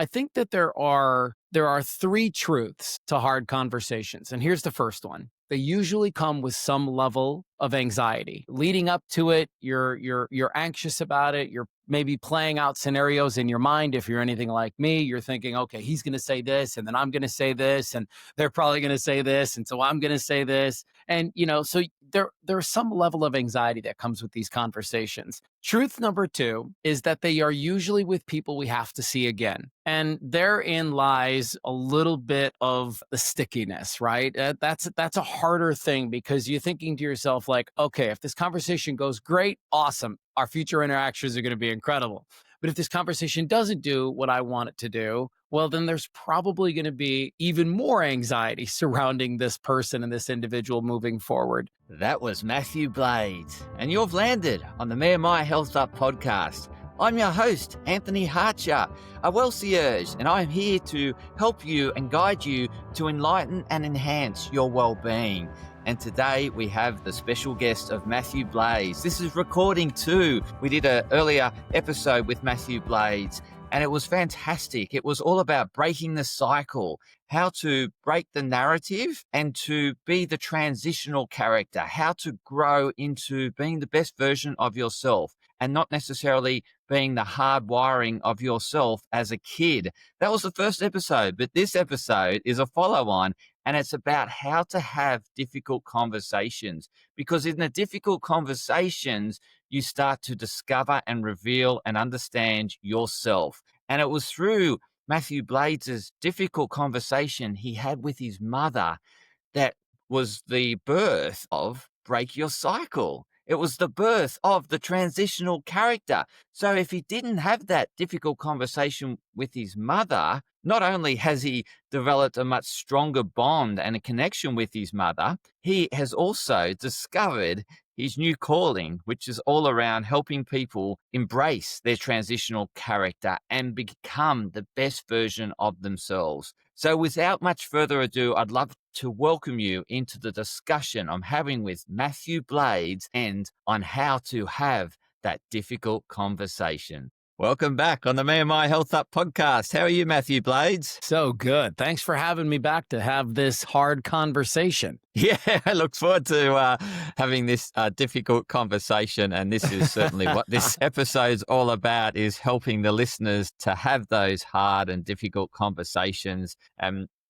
I think that there are three truths to hard conversations. And here's the first one. They usually come with some level of anxiety. Leading up to it, you're anxious about it. You're maybe playing out scenarios in your mind. If you're anything like me, you're thinking, okay, he's going to say this, and then I'm going to say this, and they're probably going to say this, and so I'm going to say this. And so there's some level of anxiety that comes with these conversations. Truth number two is that they are usually with people we have to see again. And therein lies a little bit of the stickiness, right? That's a harder thing because you're thinking to yourself like, okay, if this conversation goes great, awesome. Our future interactions are going to be incredible. But if this conversation doesn't do what I want it to do, well, then there's probably going to be even more anxiety surrounding this person and this individual moving forward. That was Mathew Blades, and you've landed on the Me&my Health Up podcast. I'm your host, Anthony Hartcher, a well-seers, and I'm here to help you and guide you to enlighten and enhance your well-being. And today we have the special guest of Mathew Blades. This is recording 2. We did an earlier episode with Mathew Blades, and it was fantastic. It was all about breaking the cycle, how to break the narrative and to be the transitional character, how to grow into being the best version of yourself and not necessarily being the hard wiring of yourself as a kid. That was the first episode, but this episode is a follow-on, and it's about how to have difficult conversations, because in the difficult conversations, you start to discover and reveal and understand yourself. And it was through Mathew Blades' difficult conversation he had with his mother that was the birth of Break Your Cycle. It was the birth of the transitional character. So if he didn't have that difficult conversation with his mother, not only has he developed a much stronger bond and a connection with his mother, he has also discovered his new calling, which is all around helping people embrace their transitional character and become the best version of themselves. So without much further ado, I'd love to welcome you into the discussion I'm having with Mathew Blades and on how to have that difficult conversation. Welcome back on the Me&my Health Up podcast. How are you, Mathew Blades? So good. Thanks for having me back to have this hard conversation. Yeah, I look forward to having this difficult conversation. And this is certainly what this episode's all about, is helping the listeners to have those hard and difficult conversations.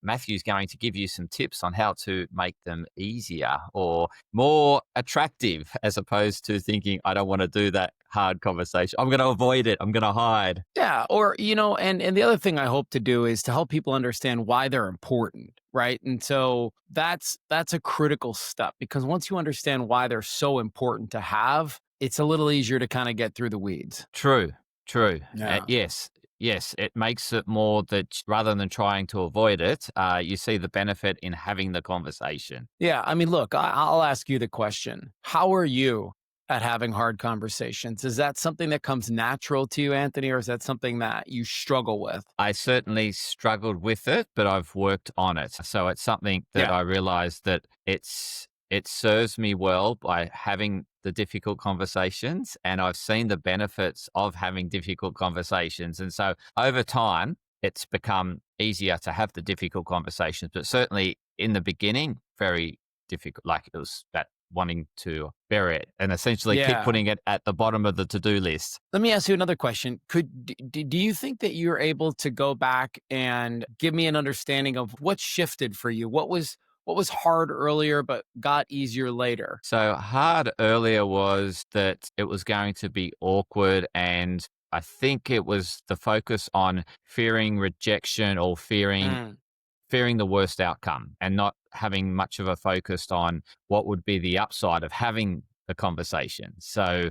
Mathew's going to give you some tips on how to make them easier or more attractive, as opposed to thinking, I don't want to do that hard conversation. I'm going to avoid it. I'm going to hide. Yeah. Or, and the other thing I hope to do is to help people understand why they're important. Right. And so that's a critical step, because once you understand why they're so important to have, it's a little easier to kind of get through the weeds. True. Yeah. Yes, it makes it more that rather than trying to avoid it, you see the benefit in having the conversation. Yeah. I mean, look, I'll ask you the question. How are you at having hard conversations? Is that something that comes natural to you, Anthony, or is that something that you struggle with? I certainly struggled with it, but I've worked on it. So it's something that I realized that it serves me well by having the difficult conversations, and I've seen the benefits of having difficult conversations. And so over time, it's become easier to have the difficult conversations, but certainly in the beginning, very difficult. Like it was that wanting to bury it and essentially keep putting it at the bottom of the to-do list. Let me ask you another question. Do you think that you're able to go back and give me an understanding of what shifted for you? What was hard earlier but got easier later? So hard earlier was that it was going to be awkward, and I think it was the focus on fearing rejection or fearing the worst outcome, and not having much of a focus on what would be the upside of having the conversation. So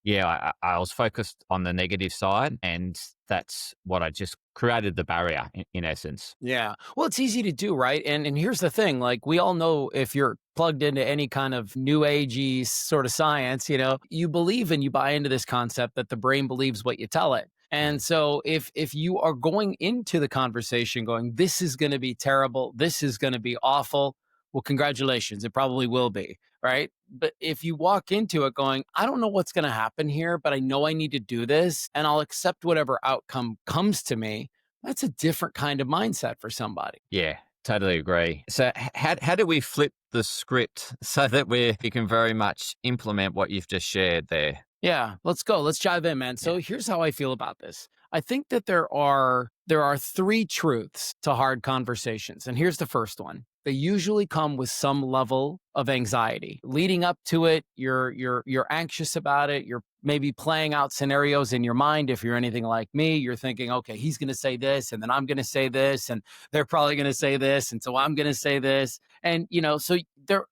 yeah, I was focused on the negative side, and that's what I just created the barrier in essence. Yeah. Well, it's easy to do, right? And here's the thing, like we all know, if you're plugged into any kind of new agey sort of science, you believe and you buy into this concept that the brain believes what you tell it. And so if you are going into the conversation going, this is going to be terrible, this is going to be awful, well, congratulations, it probably will be, right? But if you walk into it going, I don't know what's going to happen here, but I know I need to do this, and I'll accept whatever outcome comes to me, That's a different kind of mindset for somebody. Yeah, totally agree. So, how do we flip the script so that we can very much implement what you've just shared there? Yeah, let's go. Let's dive in, man. Yeah. So here's how I feel about this. I think that there are three truths to hard conversations. And here's the first one. They usually come with some level of anxiety. Leading up to it, you're anxious about it. You're maybe playing out scenarios in your mind. If you're anything like me, you're thinking, okay, he's going to say this, and then I'm going to say this, and they're probably going to say this, and so I'm going to say this. And so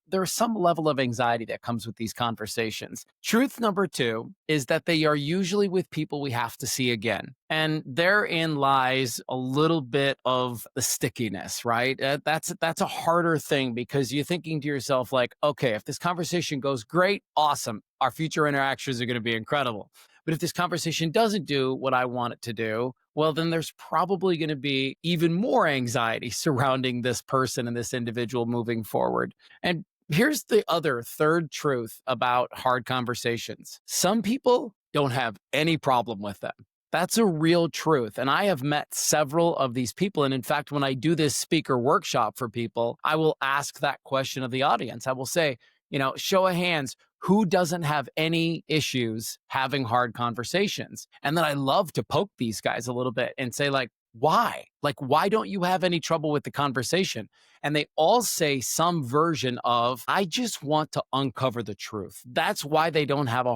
there's some level of anxiety that comes with these conversations. Truth number two is that they are usually with people we have to see again. And therein lies a little bit of the stickiness, right? That's a harder thing because you're thinking to yourself like, okay, if this conversation goes great, awesome. Our future interactions are going to be incredible. But if this conversation doesn't do what I want it to do, well, then there's probably going to be even more anxiety surrounding this person and this individual moving forward. And here's the other third truth about hard conversations. Some people don't have any problem with them. That's a real truth. And I have met several of these people. And in fact, when I do this speaker workshop for people, I will ask that question of the audience. I will say, show of hands, who doesn't have any issues having hard conversations? And then I love to poke these guys a little bit and say, like, why? Like, why don't you have any trouble with the conversation? And they all say some version of, I just want to uncover the truth. That's why they don't have a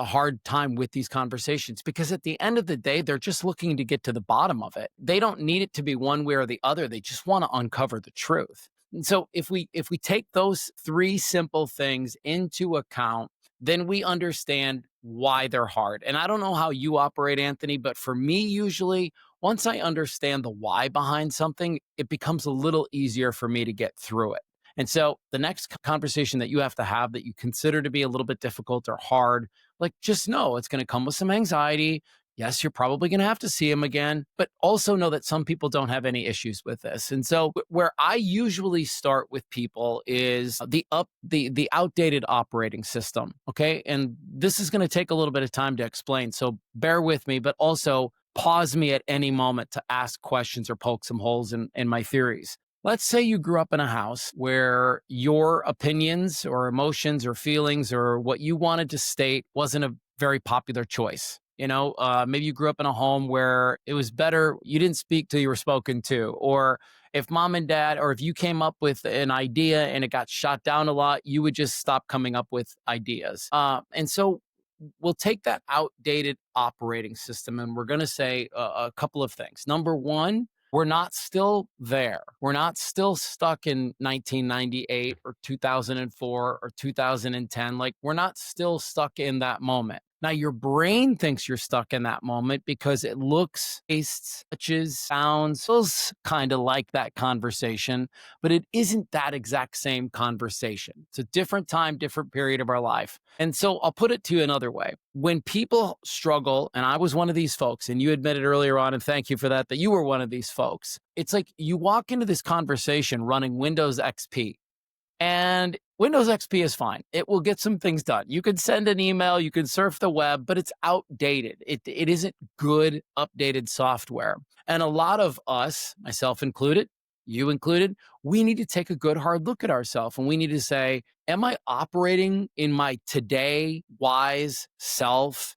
hard time with these conversations, because at the end of the day, they're just looking to get to the bottom of it. They don't need it to be one way or the other. They just want to uncover the truth. And so if we take those three simple things into account, then we understand why they're hard. And I don't know how you operate, Anthony, but for me, usually, once I understand the why behind something, it becomes a little easier for me to get through it. And so the next conversation that you have to have that you consider to be a little bit difficult or hard, like, just know it's going to come with some anxiety. Yes, you're probably going to have to see him again, but also know that some people don't have any issues with this. And so where I usually start with people is the outdated operating system. Okay. And this is going to take a little bit of time to explain. So bear with me, but also pause me at any moment to ask questions or poke some holes in my theories. Let's say you grew up in a house where your opinions or emotions or feelings or what you wanted to state wasn't a very popular choice. Maybe you grew up in a home where it was better you didn't speak till you were spoken to, or if mom and dad, or if you came up with an idea and it got shot down a lot, you would just stop coming up with ideas. And so we'll take that outdated operating system and we're going to say a couple of things. Number one, we're not still there. We're not still stuck in 1998 or 2004 or 2010. Like, we're not still stuck in that moment. Now, your brain thinks you're stuck in that moment because it looks, tastes, touches, sounds, feels kind of like that conversation, but it isn't that exact same conversation. It's a different time, different period of our life. And so I'll put it to you another way. When people struggle, and I was one of these folks, and you admitted earlier on, and thank you for that you were one of these folks. It's like you walk into this conversation running Windows XP. And Windows XP is fine. It will get some things done. You can send an email, you can surf the web, but it's outdated. It isn't good, updated software. And a lot of us, myself included, you included, we need to take a good hard look at ourselves and we need to say, am I operating in my today wise self?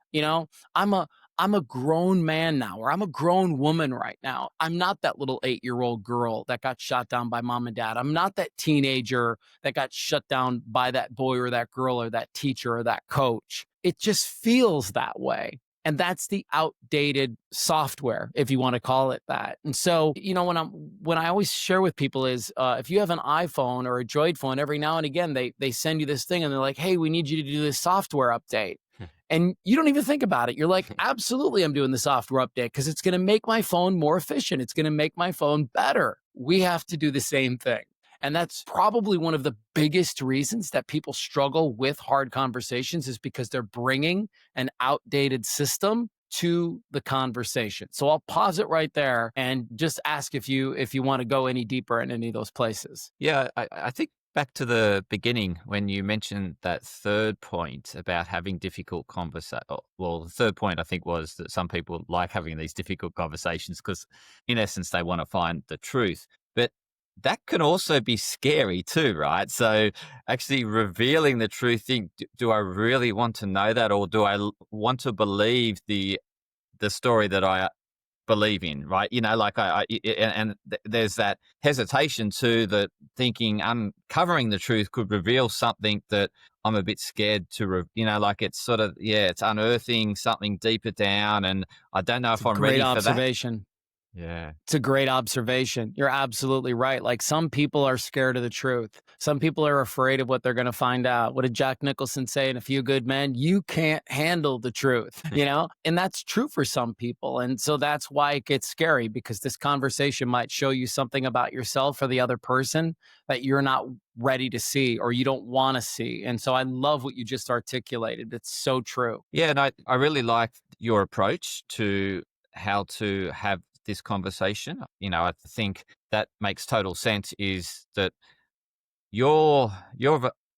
I'm a grown man now, or I'm a grown woman right now. I'm not that little 8-year-old girl that got shot down by mom and dad. I'm not that teenager that got shut down by that boy or that girl or that teacher or that coach. It just feels that way. And that's the outdated software, if you want to call it that. And so, when I always share with people is, if you have an iPhone or a Droid phone, every now and again, they send you this thing and they're like, hey, we need you to do this software update. And you don't even think about it. You're like, absolutely, I'm doing the software update because it's going to make my phone more efficient. It's going to make my phone better. We have to do the same thing. And that's probably one of the biggest reasons that people struggle with hard conversations is because they're bringing an outdated system to the conversation. So I'll pause it right there and just ask if you want to go any deeper in any of those places. Yeah, I think Back to the beginning when you mentioned that third point about having difficult conversation. Well, the third point I think was that some people like having these difficult conversations because, in essence, they want to find the truth. But that can also be scary too, right? So, actually revealing the truth, think, do I really want to know that, or do I want to believe the story that I believe in, right? Like there's that hesitation to the thinking uncovering the truth could reveal something that I'm a bit scared to, like it's sort of, yeah, it's unearthing something deeper down. And I don't know It's a if I'm great ready for that. observation. Yeah. It's a great observation. You're absolutely right. Like some people are scared of the truth. Some people are afraid of what they're going to find out. What did Jack Nicholson say in A Few Good Men? You can't handle the truth, you know? And that's true for some people. And so that's why it gets scary because this conversation might show you something about yourself or the other person that you're not ready to see or you don't want to see. And so I love what you just articulated. It's so true. Yeah. And I really like your approach to how to have this conversation. I think that makes total sense is that you've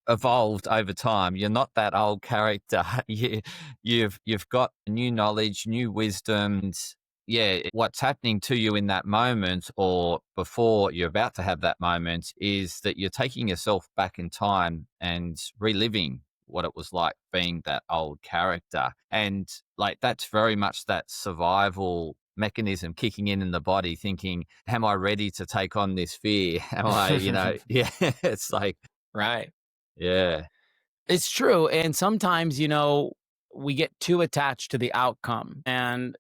evolved over time. You're not that old character. You've got new knowledge, new wisdoms. Yeah, what's happening to you in that moment or before you're about to have that moment is that you're taking yourself back in time and reliving what it was like being that old character. And like that's very much that survival mechanism kicking in the body thinking, am I ready to take on this fear? Am I, yeah, it's like, Right. yeah. It's true. And sometimes, we get too attached to the outcome. And,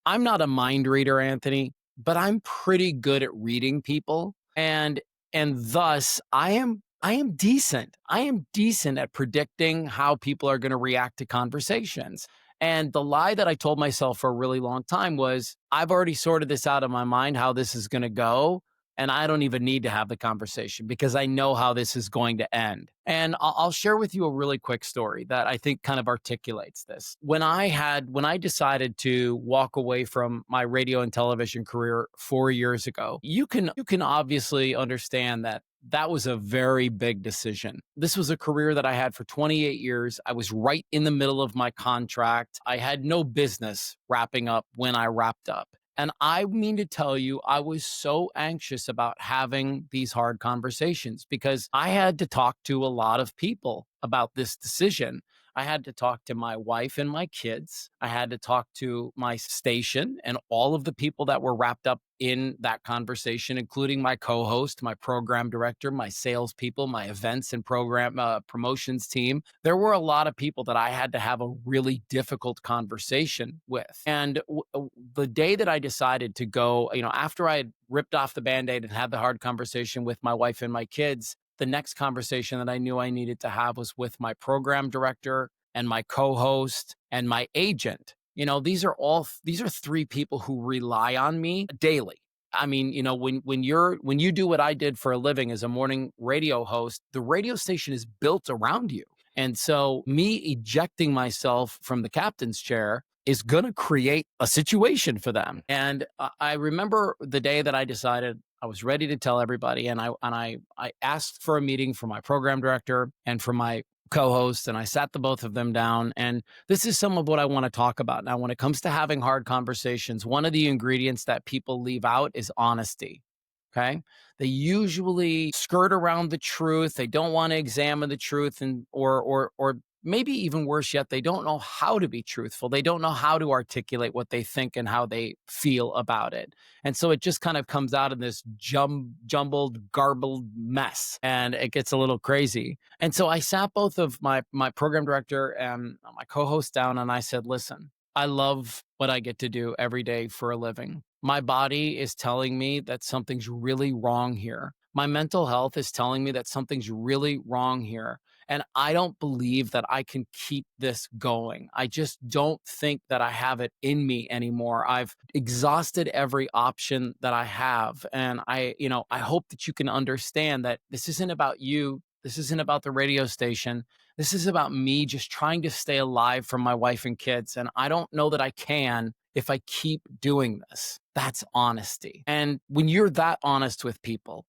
I'm not a mind reader, Anthony, but I'm pretty good at reading people. And thus I am decent. I am decent at predicting how people are going to react to conversations. And the lie that I told myself for a really long time was I've already sorted this out of my mind how this is going to go. And I don't even need to have the conversation because I know how this is going to end. And I'll share with you a really quick story that I think kind of articulates this. When I decided to walk away from my radio and television career 4 years ago, you can obviously understand that that was a very big decision. This was a career that I had for 28 years. I was right in the middle of my contract. I had no business wrapping up when I wrapped up. And I mean to tell you, I was so anxious about having these hard conversations because I had to talk to a lot of people about this decision. I had to talk to my wife and my kids. I had to talk to my station and all of the people that were wrapped up in that conversation, including my co host, my program director, my salespeople, my events and program promotions team. There were a lot of people that I had to have a really difficult conversation with. And the day that I decided to go, after I had ripped off the band aid and had the hard conversation with my wife and my kids, the next conversation that I knew I needed to have was with my program director and my co-host and my agent. These are three people who rely on me daily. I mean, when you do what I did for a living as a morning radio host, the radio station is built around you. And so me ejecting myself from the captain's chair is going to create a situation for them. And I remember the day that I decided I was ready to tell everybody, and I asked for a meeting for my program director and for my co-host, and I sat the both of them down. And this is some of what I want to talk about. Now, when it comes to having hard conversations, one of the ingredients that people leave out is honesty. Okay. They usually skirt around the truth. They don't want to examine the truth or maybe even worse yet, they don't know how to be truthful. They don't know how to articulate what they think and how they feel about it. And so it just kind of comes out in this jumbled, garbled mess, and it gets a little crazy. And so I sat both of my program director and my co-host down, and I said, listen, I love what I get to do every day for a living. My body is telling me that something's really wrong here. My mental health is telling me that something's really wrong here. And I don't believe that I can keep this going. I just don't think that I have it in me anymore. I've exhausted every option that I have. And I hope that you can understand that this isn't about you. This isn't about the radio station. This is about me just trying to stay alive for my wife and kids. And I don't know that I can if I keep doing this? That's honesty. And when you're that honest with people,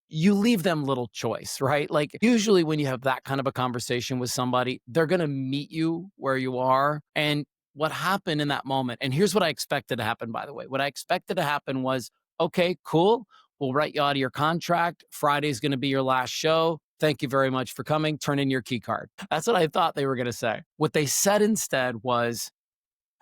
you leave them little choice, right? Like usually when you have that kind of a conversation with somebody, they're going to meet you where you are. And what happened in that moment, and here's what I expected to happen, by the way. What I expected to happen was, okay, cool. We'll write you out of your contract. Friday's going to be your last show. Thank you very much for coming. Turn in your key card. That's what I thought they were going to say. What they said instead was,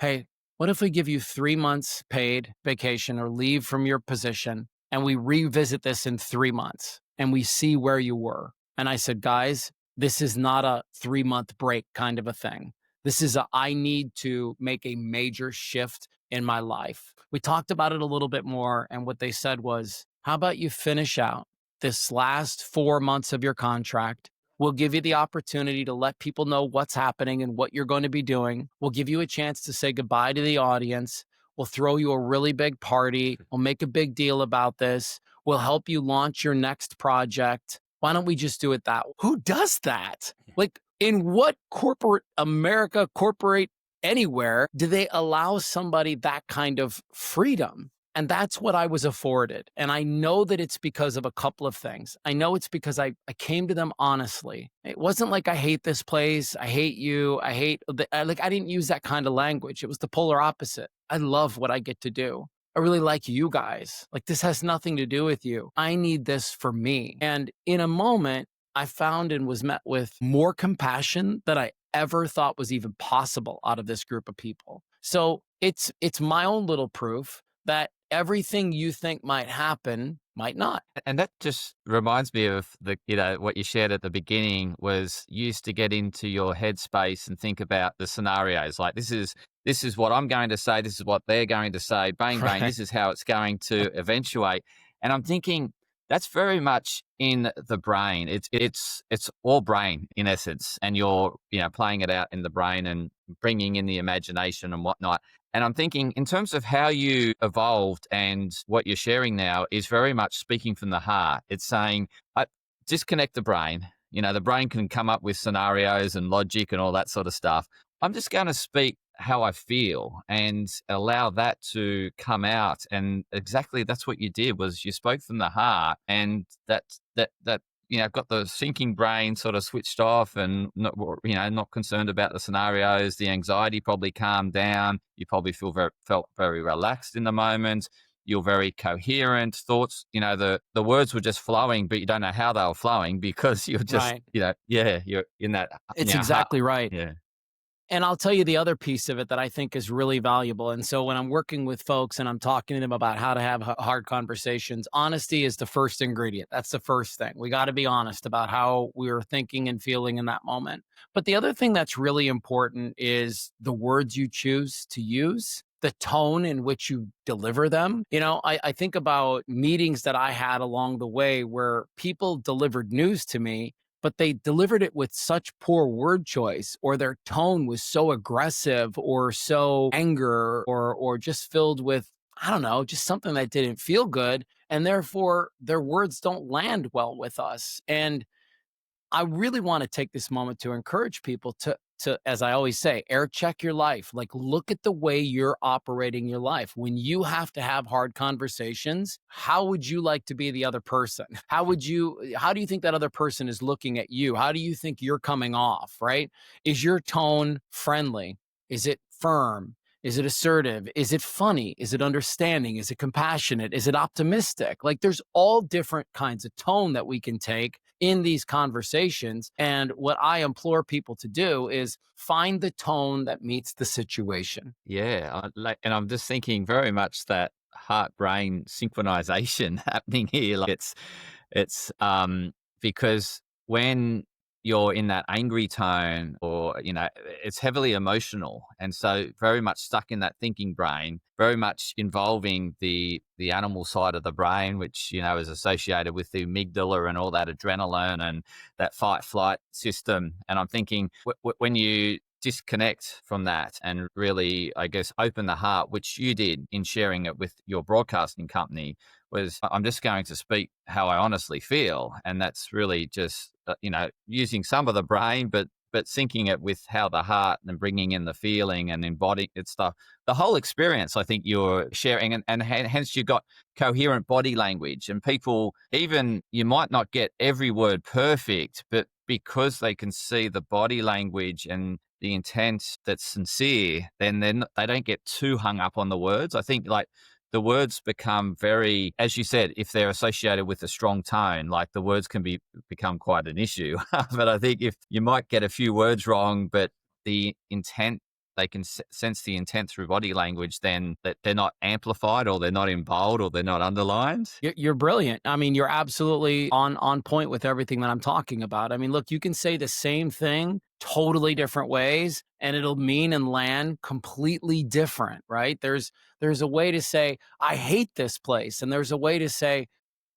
hey, what if we give you 3 months paid vacation or leave from your position and we revisit this in 3 months and we see where you were? And I said, guys, this is not a 3-month break kind of a thing. This is I need to make a major shift in my life. We talked about it a little bit more. And what they said was, how about you finish out this last 4 months of your contract? We'll give you the opportunity to let people know what's happening and what you're going to be doing. We'll give you a chance to say goodbye to the audience. We'll throw you a really big party. We'll make a big deal about this. We'll help you launch your next project. Why don't we just do it that way? Who does that? Like, in what corporate America, corporate anywhere, do they allow somebody that kind of freedom? And that's what I was afforded. And I know that it's because of a couple of things. I know it's because I came to them honestly. It wasn't like, I hate this place. I hate you. I didn't use that kind of language. It was the polar opposite. I love what I get to do. I really like you guys. Like, this has nothing to do with you. I need this for me. And in a moment, I found and was met with more compassion than I ever thought was even possible out of this group of people. So it's my own little proof that everything you think might happen might not. And that just reminds me of what you shared at the beginning was you used to get into your headspace and think about the scenarios. Like, this is what I'm going to say. This is what they're going to say. Bang, bang. This is how it's going to eventuate. And I'm thinking that's very much in the brain. It's all brain in essence. And you're, playing it out in the brain and bringing in the imagination and whatnot. And I'm thinking in terms of how you evolved and what you're sharing now is very much speaking from the heart. It's saying, disconnect the brain. The brain can come up with scenarios and logic and all that sort of stuff. I'm just going to speak how I feel and allow that to come out. And exactly that's what you did was you spoke from the heart, and that got the thinking brain sort of switched off and not concerned about the scenarios. The anxiety probably calmed down. You probably felt very relaxed in the moment. You're very coherent. Thoughts, the words were just flowing, but you don't know how they were flowing because you're just, Right. you're in that. It's exactly right. Yeah. And I'll tell you the other piece of it that I think is really valuable. And so when I'm working with folks and I'm talking to them about how to have hard conversations, honesty is the first ingredient. That's the first thing. We got to be honest about how we're thinking and feeling in that moment. But the other thing that's really important is the words you choose to use, the tone in which you deliver them. I think about meetings that I had along the way where people delivered news to me, but they delivered it with such poor word choice, or their tone was so aggressive or so anger or just filled with, I don't know, just something that didn't feel good. And therefore their words don't land well with us. And I really want to take this moment to encourage people to, as I always say, air check your life. Like, look at the way you're operating your life. When you have to have hard conversations, how would you like to be the other person? How do you think that other person is looking at you? How do you think you're coming off, right? Is your tone friendly? Is it firm? Is it assertive? Is it funny? Is it understanding? Is it compassionate? Is it optimistic? Like, there's all different kinds of tone that we can take in these conversations. And what I implore people to do is find the tone that meets the situation. Yeah. And I'm just thinking very much that heart brain synchronization happening here. Like it's because when you're in that angry tone or, it's heavily emotional. And so very much stuck in that thinking brain, very much involving the animal side of the brain, which, is associated with the amygdala and all that adrenaline and that fight flight system. And I'm thinking when you disconnect from that and really, I guess, open the heart, which you did in sharing it with your broadcasting company, was I'm just going to speak how I honestly feel. And that's really just, using some of the brain, but but syncing it with how the heart and bringing in the feeling and embodying it stuff. The whole experience, I think you're sharing, and hence you got coherent body language. And people, even you might not get every word perfect, but because they can see the body language and the intent that's sincere, then they don't get too hung up on the words. I think like the words become very, as you said, if they're associated with a strong tone, like the words can become quite an issue. But I think if you might get a few words wrong, but the intent, they can sense the intent through body language, then that they're not amplified or they're not in bold or they're not underlined. You're brilliant. I mean, you're absolutely on point with everything that I'm talking about. I mean, look, you can say the same thing totally different ways and it'll mean and land completely different, right? There's a way to say I hate this place, and there's a way to say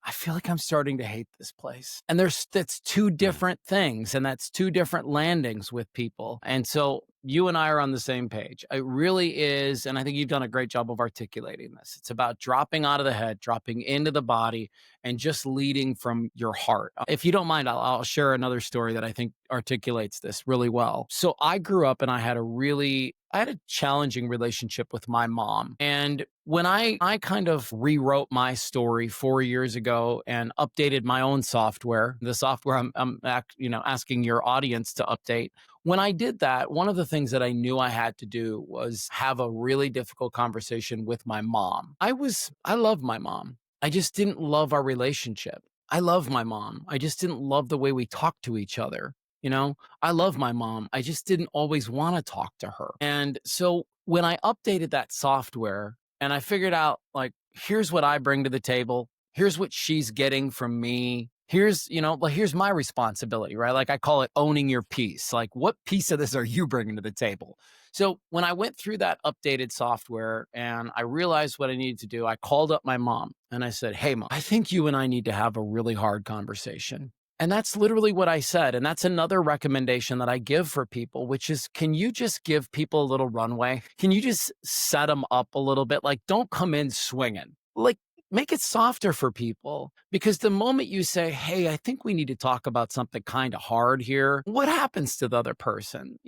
I feel like I'm starting to hate this place. And that's two different things, and that's two different landings with people. And so you and I are on the same page. It really is. And I think you've done a great job of articulating this. It's about dropping out of the head, dropping into the body, and just leading from your heart. If you don't mind, I'll share another story that I think articulates this really well. So I grew up and I had a challenging relationship with my mom. And when I kind of rewrote my story 4 years ago and updated my own software, the software I'm asking your audience to update, when I did that, one of the things that I knew I had to do was have a really difficult conversation with my mom. I love my mom. I just didn't love our relationship. I love my mom. I just didn't love the way we talked to each other. You know, I love my mom. I just didn't always want to talk to her. And so when I updated that software and I figured out, like, here's what I bring to the table, here's what she's getting from me. Here's my responsibility, right? Like I call it owning your piece. Like, what piece of this are you bringing to the table? So when I went through that updated software and I realized what I needed to do, I called up my mom and I said, "Hey, Mom, I think you and I need to have a really hard conversation." And that's literally what I said. And that's another recommendation that I give for people, which is, can you just give people a little runway? Can you just set them up a little bit? Like, don't come in swinging. Like, make it softer for people, because the moment you say, "Hey, I think we need to talk about something kind of hard here," what happens to the other person?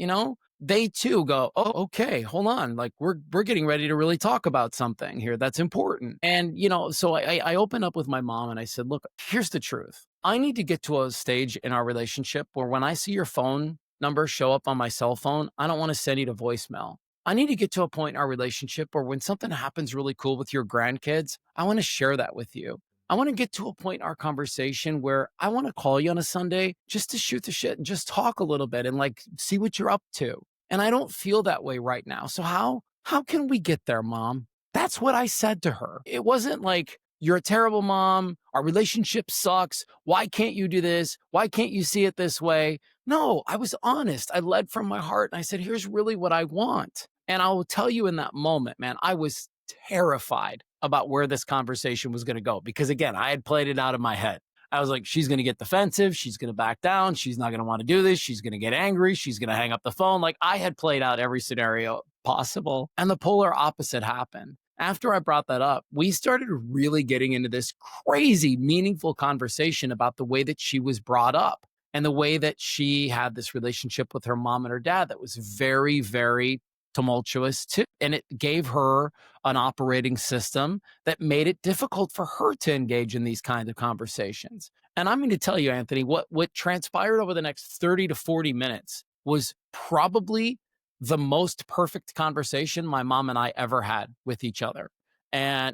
They too go, "Oh, okay, hold on. Like we're getting ready to really talk about something here that's important." And, so I opened up with my mom and I said, "Look, here's the truth. I need to get to a stage in our relationship where when I see your phone number show up on my cell phone, I don't want to send you to voicemail. I need to get to a point in our relationship where when something happens really cool with your grandkids, I want to share that with you. I want to get to a point in our conversation where I want to call you on a Sunday just to shoot the shit and just talk a little bit and like see what you're up to. And I don't feel that way right now. So how can we get there, Mom?" That's what I said to her. It wasn't like, "You're a terrible mom. Our relationship sucks. Why can't you do this? Why can't you see it this way?" No, I was honest. I led from my heart and I said, "Here's really what I want." And I will tell you, in that moment, man, I was terrified about where this conversation was going to go, because again, I had played it out in my head. I was like, she's going to get defensive. She's going to back down. She's not going to want to do this. She's going to get angry. She's going to hang up the phone. Like, I had played out every scenario possible. And the polar opposite happened. After I brought that up, we started really getting into this crazy, meaningful conversation about the way that she was brought up and the way that she had this relationship with her mom and her dad that was very, very tumultuous too. And it gave her an operating system that made it difficult for her to engage in these kinds of conversations. And I'm going to tell you, Anthony, what transpired over the next 30 to 40 minutes was probably the most perfect conversation my mom and I ever had with each other and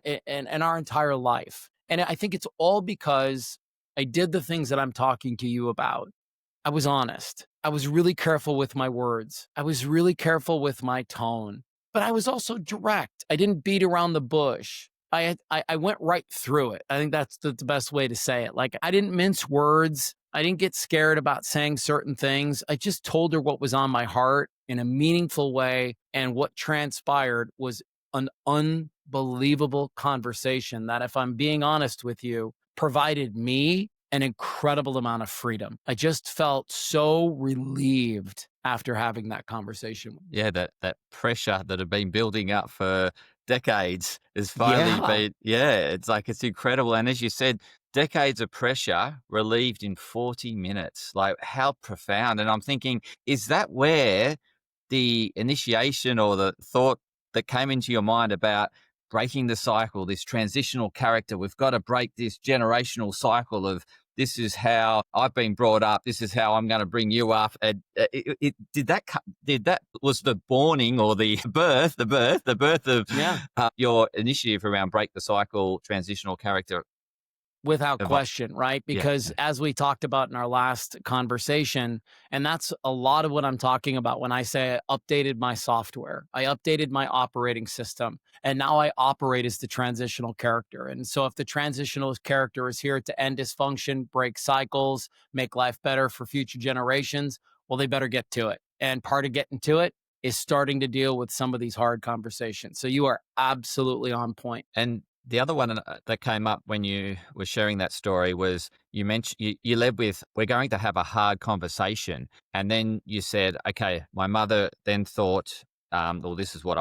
our entire life. And I think it's all because I did the things that I'm talking to you about. I was honest. I was really careful with my words. I was really careful with my tone, but I was also direct. I didn't beat around the bush. I went right through it. I think that's the best way to say it. Like, I didn't mince words. I didn't get scared about saying certain things. I just told her what was on my heart in a meaningful way. And what transpired was an unbelievable conversation that, if I'm being honest with you, provided me an incredible amount of freedom. I just felt so relieved after having that conversation. Yeah, that pressure that had been building up for decades is finally Yeah. been, yeah, it's like, it's incredible. And as you said, decades of pressure relieved in 40 minutes. Like, how profound. And I'm thinking, is that where the initiation or the thought that came into your mind about breaking the cycle, this transitional character? We've got to break this generational cycle of this is how I've been brought up. This is how I'm going to bring you up. And did that was the borning or the birth of Yeah. your initiative around break the cycle, transitional character? Without question, right? Yeah. Because as we talked about in our last conversation, and that's a lot of what I'm talking about when I say I updated my software, I updated my operating system, and now I operate as the transitional character. And so if the transitional character is here to end dysfunction, break cycles, make life better for future generations, well, they better get to it. And part of getting to it is starting to deal with some of these hard conversations. So you are absolutely on point. And the other one that came up when you were sharing that story was you mentioned you led with, we're going to have a hard conversation. And then you said, okay, my mother then thought, or this is what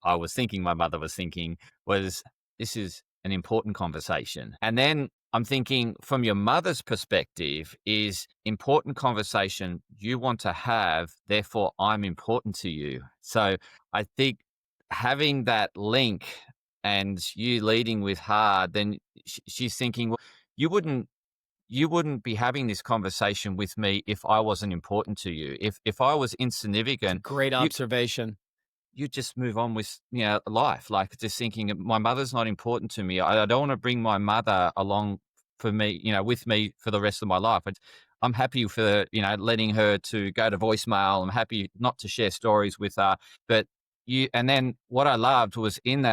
I was thinking my mother was thinking, was this is an important conversation. And then I'm thinking from your mother's perspective is important conversation you want to have, therefore I'm important to you. So I think having that link and you leading with hard, then she's thinking, well, you wouldn't be having this conversation with me if I wasn't important to you. If I was insignificant, Great you observation. you just move on with life. Like just thinking, my mother's not important to me. I don't want to bring my mother along for me, with me for the rest of my life. I'm happy for letting her to go to voicemail. I'm happy not to share stories with her, but and then what I loved was in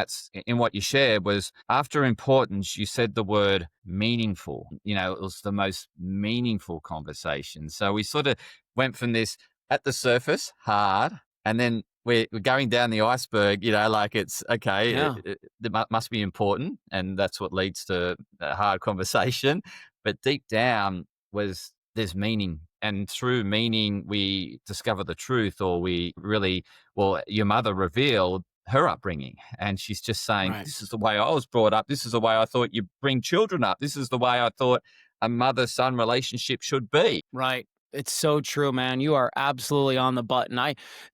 what you shared was after importance, you said the word meaningful. It was the most meaningful conversation. So we sort of went from this at the surface hard, and then we're going down the iceberg, like it's okay. Yeah. It must be important. And that's what leads to a hard conversation. But deep down there's meaning. And through meaning, we discover the truth, or your mother revealed her upbringing. And she's just saying, Right. this is the way I was brought up. This is the way I thought you bring children up. This is the way I thought a mother-son relationship should be. Right. It's so true, man. You are absolutely on the button.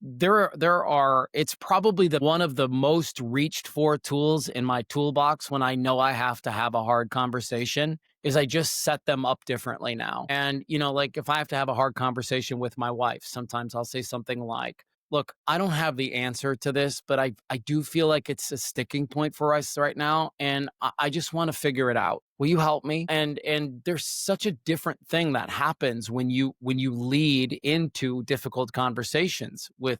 It's probably one of the most reached for tools in my toolbox when I know I have to have a hard conversation is I just set them up differently now. And, like if I have to have a hard conversation with my wife, sometimes I'll say something like, look, I don't have the answer to this, but I do feel like it's a sticking point for us right now. And I just want to figure it out. Will you help me? And there's such a different thing that happens when you lead into difficult conversations with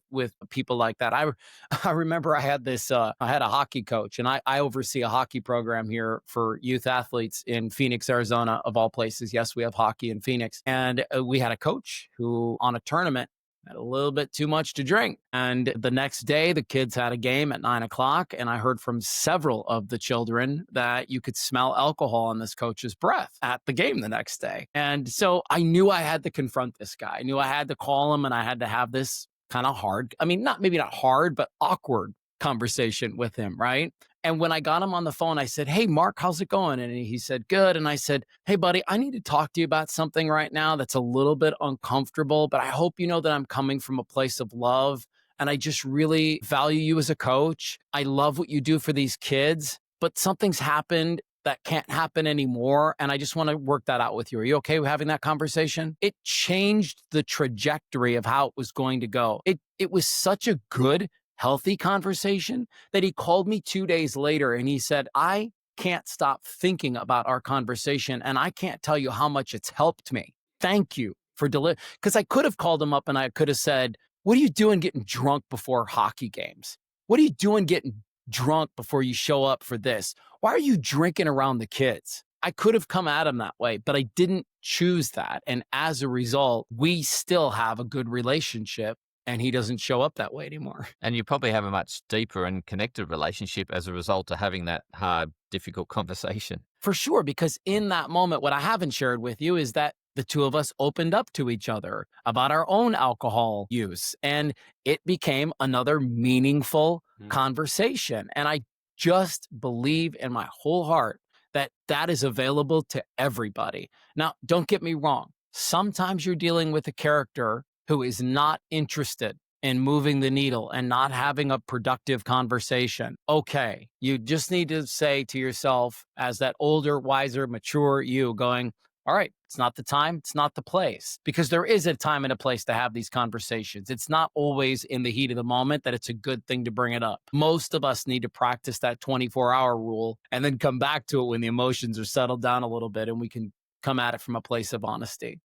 people like that. I remember I had a hockey coach, and I oversee a hockey program here for youth athletes in Phoenix, Arizona, of all places. Yes, we have hockey in Phoenix. And we had a coach who on a tournament had a little bit too much to drink. And the next day, the kids had a game at 9:00. And I heard from several of the children that you could smell alcohol on this coach's breath at the game the next day. And so I knew I had to confront this guy. I knew I had to call him, and I had to have this kind of hard, maybe not hard, but awkward conversation with him, right? And when I got him on the phone, I said, "Hey, Mark, how's it going?" And he said, "Good." And I said, "Hey, buddy, I need to talk to you about something right now that's a little bit uncomfortable, but I hope you know that I'm coming from a place of love. And I just really value you as a coach. I love what you do for these kids, but something's happened that can't happen anymore. And I just want to work that out with you. Are you okay with having that conversation?" It changed the trajectory of how it was going to go. It was such a good, healthy conversation that he called me 2 days later and he said, "I can't stop thinking about our conversation, and I can't tell you how much it's helped me. Thank you for because I could have called him up and I could have said, "What are you doing getting drunk before hockey games? What are you doing getting drunk before you show up for this? Why are you drinking around the kids?" I could have come at him that way, but I didn't choose that. And as a result, we still have a good relationship. And he doesn't show up that way anymore. And you probably have a much deeper and connected relationship as a result of having that hard, difficult conversation. For sure, because in that moment, what I haven't shared with you is that the two of us opened up to each other about our own alcohol use, and it became another meaningful conversation. And I just believe in my whole heart that is available to everybody. Now, don't get me wrong. Sometimes you're dealing with a character who is not interested in moving the needle and not having a productive conversation. Okay, you just need to say to yourself, as that older, wiser, mature you, going, all right, it's not the time, it's not the place, because there is a time and a place to have these conversations. It's not always in the heat of the moment that it's a good thing to bring it up. Most of us need to practice that 24-hour rule and then come back to it when the emotions are settled down a little bit and we can come at it from a place of honesty.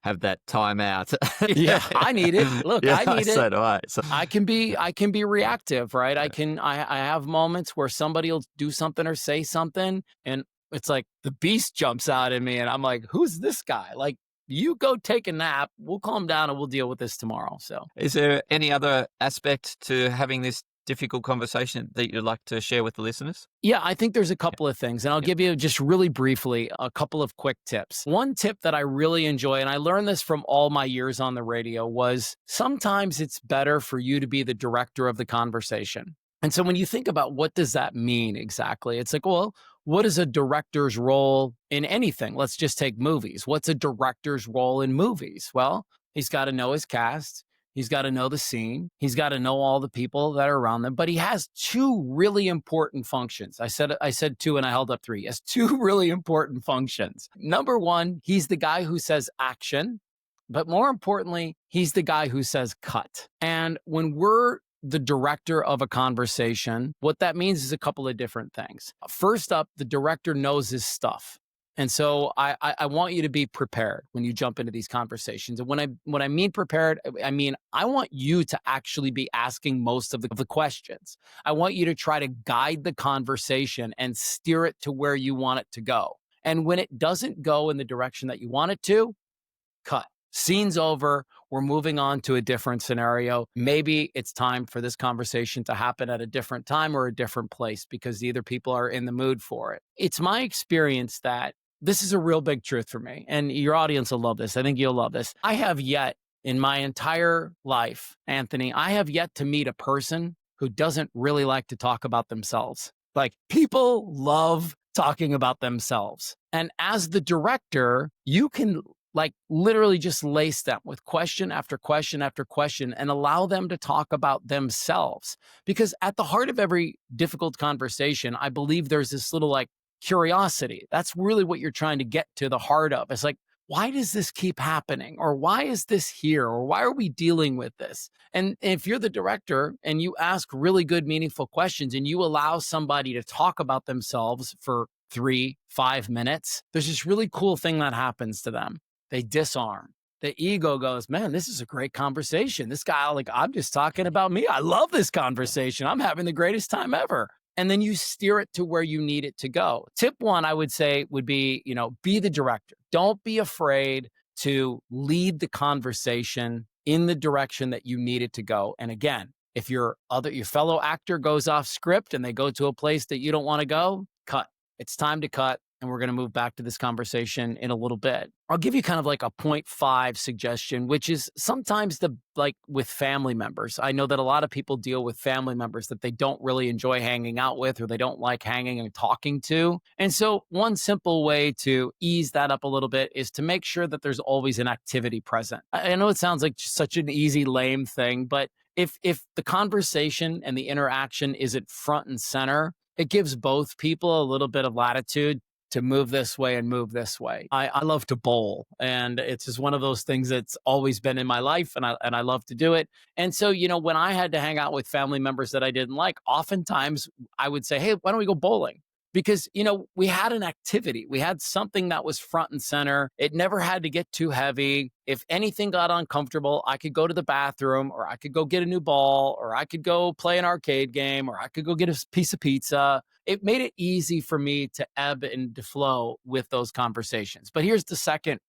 Have that time out. Yeah, I need it. Look, Yeah, I need so it. do I. So, I can be reactive, right? I have moments where somebody will do something or say something and it's like the beast jumps out at me and I'm like, who's this guy? Like, you go take a nap, we'll calm down and we'll deal with this tomorrow. So is there any other aspect to having this difficult conversation that you'd like to share with the listeners? yeah, I think there's a couple of things, and I'll give you just really briefly a couple of quick tips. One tip that I really enjoy, and I learned this from all my years on the radio, was sometimes it's better for you to be the director of the conversation. And so when you think about what does that mean exactly, it's like, well, what is a director's role in anything? Let's just take movies. What's a director's role in movies? Well, he's got to know his cast. He's got to know the scene. He's got to know all the people that are around them. But he has two really important functions. I said two and I held up three. He has two really important functions. Number one, he's the guy who says action. But more importantly, he's the guy who says cut. And when we're the director of a conversation, what that means is a couple of different things. First up, the director knows his stuff. And so I want you to be prepared when you jump into these conversations. And when I mean prepared, I mean, I want you to actually be asking most of the questions. I want you to try to guide the conversation and steer it to where you want it to go. And when it doesn't go in the direction that you want it to, cut. Scene's over. We're moving on to a different scenario. Maybe it's time for this conversation to happen at a different time or a different place because either people are in the mood for it. It's my experience that this is a real big truth for me, and your audience will love this. I think you'll love this. I have yet in my entire life, Anthony, I have yet to meet a person who doesn't really like to talk about themselves. Like, people love talking about themselves. And as the director, you can like literally just lace them with question after question after question and allow them to talk about themselves. Because at the heart of every difficult conversation, I believe there's this little like curiosity. That's really what you're trying to get to the heart of. It's like, why does this keep happening? Or why is this here? Or why are we dealing with this? And if you're the director and you ask really good, meaningful questions and you allow somebody to talk about themselves for 3-5 minutes, there's this really cool thing that happens to them. They disarm. The ego goes, man, this is a great conversation. This guy, like, I'm just talking about me. I love this conversation. I'm having the greatest time ever. And then you steer it to where you need it to go. Tip one, I would say, would be, be the director. Don't be afraid to lead the conversation in the direction that you need it to go. And again, if your fellow actor goes off script and they go to a place that you don't want to go, cut. It's time to cut. And we're going to move back to this conversation in a little bit. I'll give you kind of like a 0.5 suggestion, which is sometimes with family members. I know that a lot of people deal with family members that they don't really enjoy hanging out with or they don't like hanging and talking to. And so one simple way to ease that up a little bit is to make sure that there's always an activity present. I know it sounds like such an easy, lame thing, but if the conversation and the interaction isn't front and center, it gives both people a little bit of latitude to move this way and move this way. I love to bowl, and it's just one of those things that's always been in my life, and I love to do it. And so, when I had to hang out with family members that I didn't like, oftentimes I would say, hey, why don't we go bowling? Because, we had an activity. We had something that was front and center. It never had to get too heavy. If anything got uncomfortable, I could go to the bathroom, or I could go get a new ball, or I could go play an arcade game, or I could go get a piece of pizza. It made it easy for me to ebb and to flow with those conversations. But here's the second,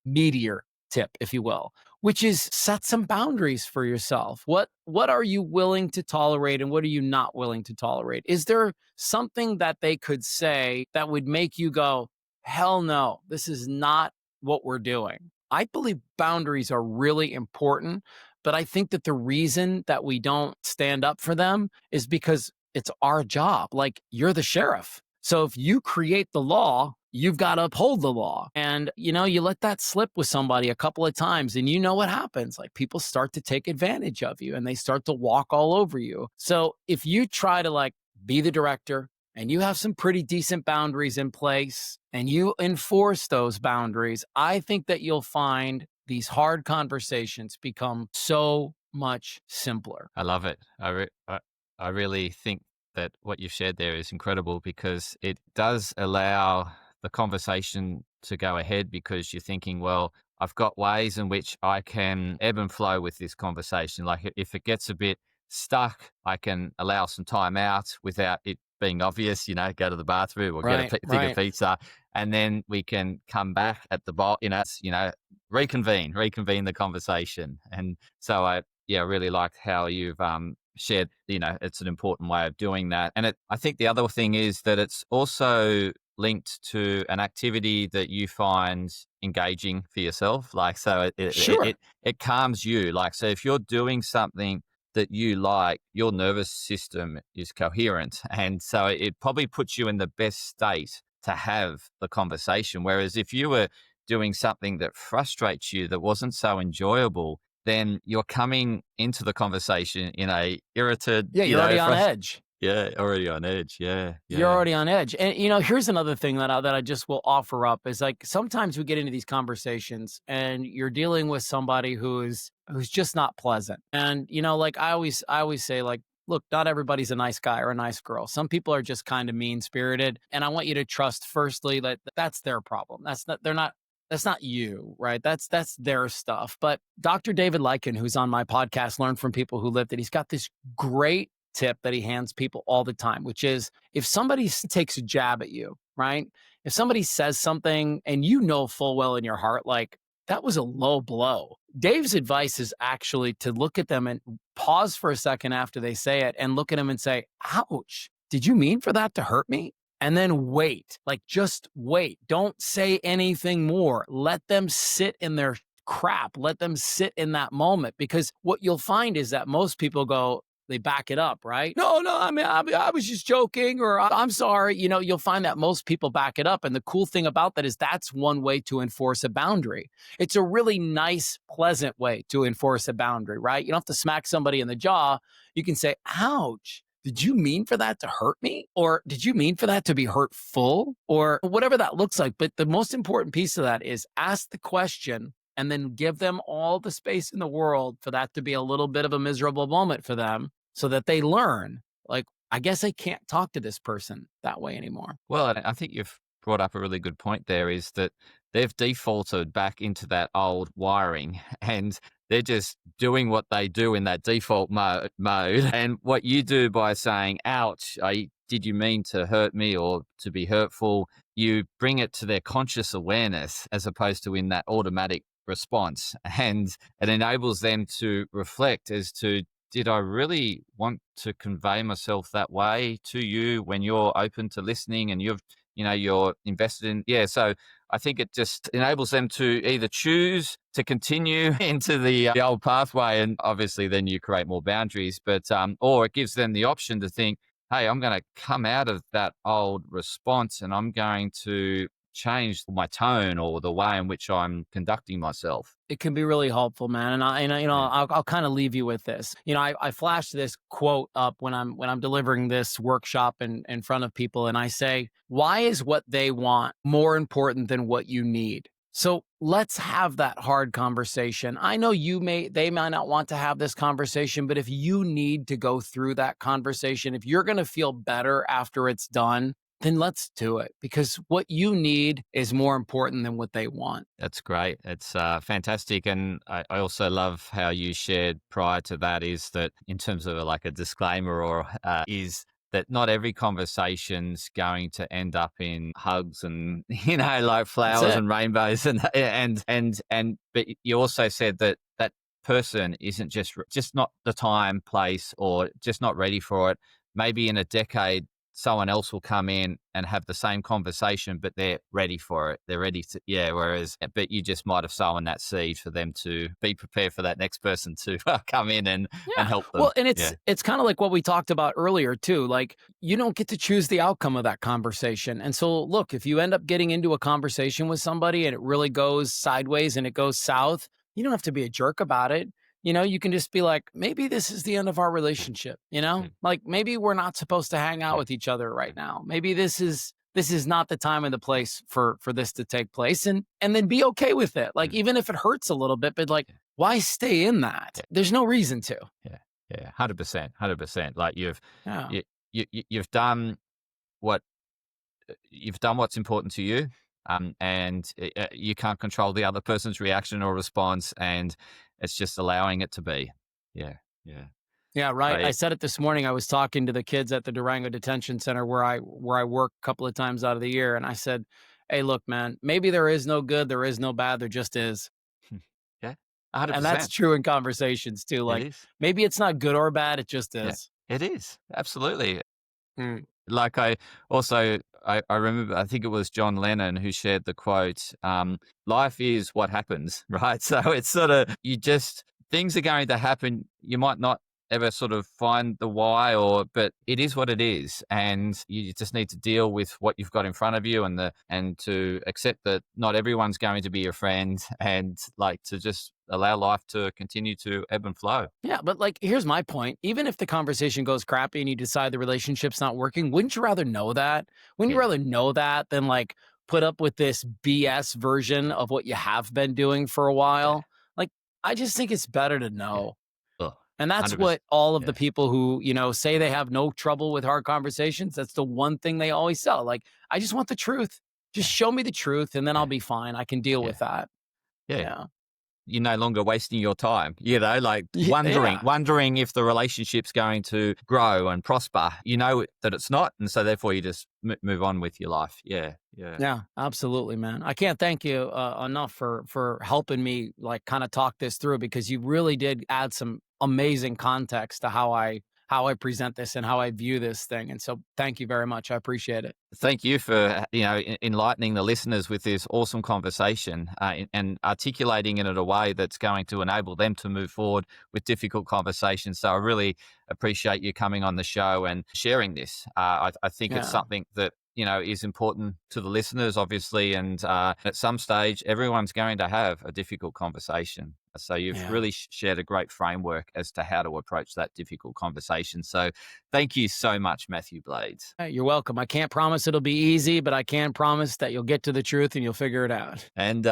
meatier tip, if you will, which is set some boundaries for yourself. What are you willing to tolerate and what are you not willing to tolerate? Is there something that they could say that would make you go, hell no, this is not what we're doing? I believe boundaries are really important, but I think that the reason that we don't stand up for them is because it's our job. Like, you're the sheriff. So if you create the law, you've got to uphold the law. And, you let that slip with somebody a couple of times and you know what happens. Like people start to take advantage of you and they start to walk all over you. So if you try to like be the director and you have some pretty decent boundaries in place and you enforce those boundaries, I think that you'll find these hard conversations become so much simpler. I love it. I really think that what you've shared there is incredible because it does allow the conversation to go ahead because you're thinking, well, I've got ways in which I can ebb and flow with this conversation. Like if it gets a bit stuck, I can allow some time out without it being obvious, go to the bathroom or get a Right, thing of right. pizza. And then we can come back at the reconvene the conversation. And so I really liked how you've shared, it's an important way of doing that. And I think the other thing is that it's also linked to an activity that you find engaging for yourself. Like, so Sure. it calms you. Like, so if you're doing something that you like, your nervous system is coherent. And so it probably puts you in the best state to have the conversation. Whereas if you were doing something that frustrates you, that wasn't so enjoyable, then you're coming into the conversation in a irritated, Yeah, you're already on edge. yeah, already on edge. Yeah, You're yeah. already on edge. And here's another thing that I just will offer up is like sometimes we get into these conversations and you're dealing with somebody who's just not pleasant. And like I always say like, look, not everybody's a nice guy or a nice girl. Some people are just kind of mean-spirited, and I want you to trust firstly that that's their problem. That's not you, right? That's their stuff. But Dr. David Lycan, who's on my podcast, Learn from People Who Lived It, he's got this great tip that he hands people all the time, which is if somebody takes a jab at you, right? If somebody says something and you know full well in your heart, like that was a low blow. Dave's advice is actually to look at them and pause for a second after they say it and look at them and say, ouch, did you mean for that to hurt me? And then wait, like just wait. Don't say anything more. Let them sit in their crap. Let them sit in that moment, because what you'll find is that most people go, they back it up, right? No, I mean, I was just joking, or I'm sorry. You'll find that most people back it up. And the cool thing about that is that's one way to enforce a boundary. It's a really nice, pleasant way to enforce a boundary, right? You don't have to smack somebody in the jaw. You can say, ouch. Did you mean for that to hurt me? Or did you mean for that to be hurtful? Or whatever that looks like. But the most important piece of that is ask the question and then give them all the space in the world for that to be a little bit of a miserable moment for them so that they learn, like, I guess I can't talk to this person that way anymore. Well, and I think you've brought up a really good point there is that they've defaulted back into that old wiring and they're just doing what they do in that default mode. And what you do by saying, ouch, did you mean to hurt me or to be hurtful? You bring it to their conscious awareness as opposed to in that automatic response. And it enables them to reflect as to, did I really want to convey myself that way to you when you're open to listening and you're invested in, so I think it just enables them to either choose to continue into the old pathway, and obviously then you create more boundaries, but or it gives them the option to think, hey, I'm going to come out of that old response and I'm going to change my tone or the way in which I'm conducting myself. It can be really helpful, man. Yeah. I'll kind of leave you with this. I flash this quote up when I'm delivering this workshop in front of people, and I say, why is what they want more important than what you need? So let's have that hard conversation. I know they might not want to have this conversation, but if you need to go through that conversation, if you're going to feel better after it's done, then let's do it, because what you need is more important than what they want. That's great. It's fantastic. And I also love how you shared prior to that is that in terms of like a disclaimer or is that not every conversation's going to end up in hugs and, like That's flowers it. and rainbows but you also said that that person isn't just not the time, place, or just not ready for it. Maybe in a decade, someone else will come in and have the same conversation, but they're ready for it. They're ready to, but you just might have sown that seed for them to be prepared for that next person to come in and Yeah. help them. Well, and it's kind of like what we talked about earlier too. Like, you don't get to choose the outcome of that conversation. And so look, if you end up getting into a conversation with somebody and it really goes sideways and it goes south, you don't have to be a jerk about it. You can just be like, maybe this is the end of our relationship, like maybe we're not supposed to hang out with each other right now. Maybe this is not the time and the place for this to take place, and then be okay with it. Like, even if it hurts a little bit, but like, why stay in that? There's no reason to. Yeah. 100%. Like you've done what's important to you. And you can't control the other person's reaction or response, and it's just allowing it to be. Yeah. Yeah, right. I said it this morning. I was talking to the kids at the Durango Detention Center where I work a couple of times out of the year, and I said, "Hey, look, man, maybe there is no good, there is no bad, there just is." Yeah, 100%. And that's true in conversations too. Like, maybe it's not good or bad, it just is. Yeah, it is. Absolutely. Like I remember, I think it was John Lennon who shared the quote, life is what happens, right? So it's sort of, things are going to happen. You might not ever sort of find the why, but it is what it is. And you just need to deal with what you've got in front of you, and to accept that not everyone's going to be your friend, and like to just allow life to continue to ebb and flow. Yeah, but like, here's my point. Even if the conversation goes crappy and you decide the relationship's not working, wouldn't you rather know that? Wouldn't you rather know that than like put up with this BS version of what you have been doing for a while? Like, I just think it's better to know. And that's 100%. what all of the people who, say they have no trouble with hard conversations, that's the one thing they always sell. Like, I just want the truth. Just show me the truth, and then I'll be fine. I can deal with that. Yeah. You're no longer wasting your time, like wondering if the relationship's going to grow and prosper. You know that it's not. And so therefore you just move on with your life. Yeah, absolutely, man. I can't thank you enough for helping me like kind of talk this through, because you really did add some amazing context to how I present this and how I view this thing. And so thank you very much. I appreciate it. Thank you for, enlightening the listeners with this awesome conversation, and articulating it in a way that's going to enable them to move forward with difficult conversations. So I really appreciate you coming on the show and sharing this. I think it's something that, is important to the listeners, obviously. And at some stage, everyone's going to have a difficult conversation. So you've really shared a great framework as to how to approach that difficult conversation. So thank you so much, Mathew Blades. You're welcome. I can't promise it'll be easy, but I can promise that you'll get to the truth and you'll figure it out. And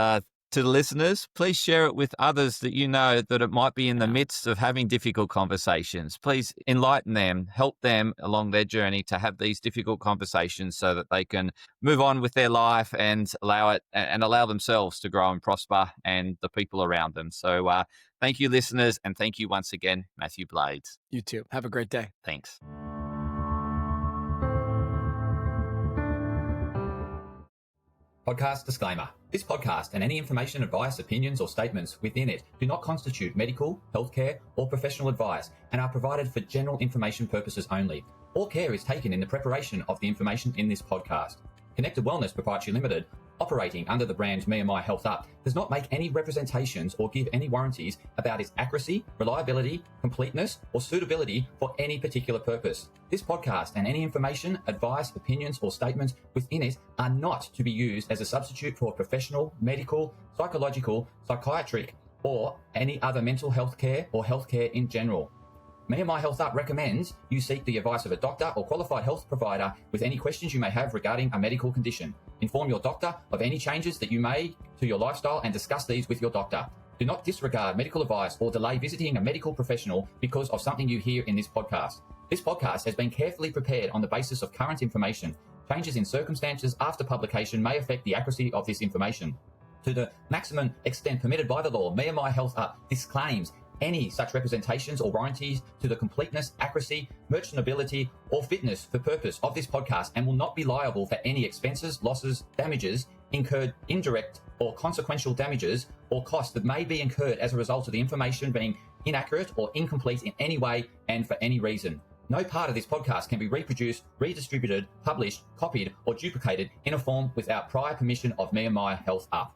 to the listeners, please share it with others that you know that it might be in the midst of having difficult conversations. Please enlighten them, help them along their journey to have these difficult conversations so that they can move on with their life and allow themselves to grow and prosper, and the people around them. So thank you, listeners, and thank you once again, Mathew Blades. You too. Have a great day. Thanks. Podcast disclaimer. This podcast and any information, advice, opinions, or statements within it do not constitute medical, healthcare, or professional advice and are provided for general information purposes only. All care is taken in the preparation of the information in this podcast. Connected Wellness Proprietary Limited, operating under the brand me&my Health Up, does not make any representations or give any warranties about its accuracy, reliability, completeness, or suitability for any particular purpose. This podcast and any information, advice, opinions, or statements within it are not to be used as a substitute for professional, medical, psychological, psychiatric, or any other mental health care or healthcare in general. me&my Health Up recommends you seek the advice of a doctor or qualified health provider with any questions you may have regarding a medical condition. Inform your doctor of any changes that you may to your lifestyle and discuss these with your doctor. Do not disregard medical advice or delay visiting a medical professional because of something you hear in this podcast. This podcast has been carefully prepared on the basis of current information. Changes in circumstances after publication may affect the accuracy of this information. To the maximum extent permitted by the law, me&my Health Up disclaims any such representations or warranties to the completeness, accuracy, merchantability, or fitness for purpose of this podcast, and will not be liable for any expenses, losses, damages incurred, indirect or consequential damages, or costs that may be incurred as a result of the information being inaccurate or incomplete in any way and for any reason. No part of this podcast can be reproduced, redistributed, published, copied, or duplicated in a form without prior permission of Me and My Health Up.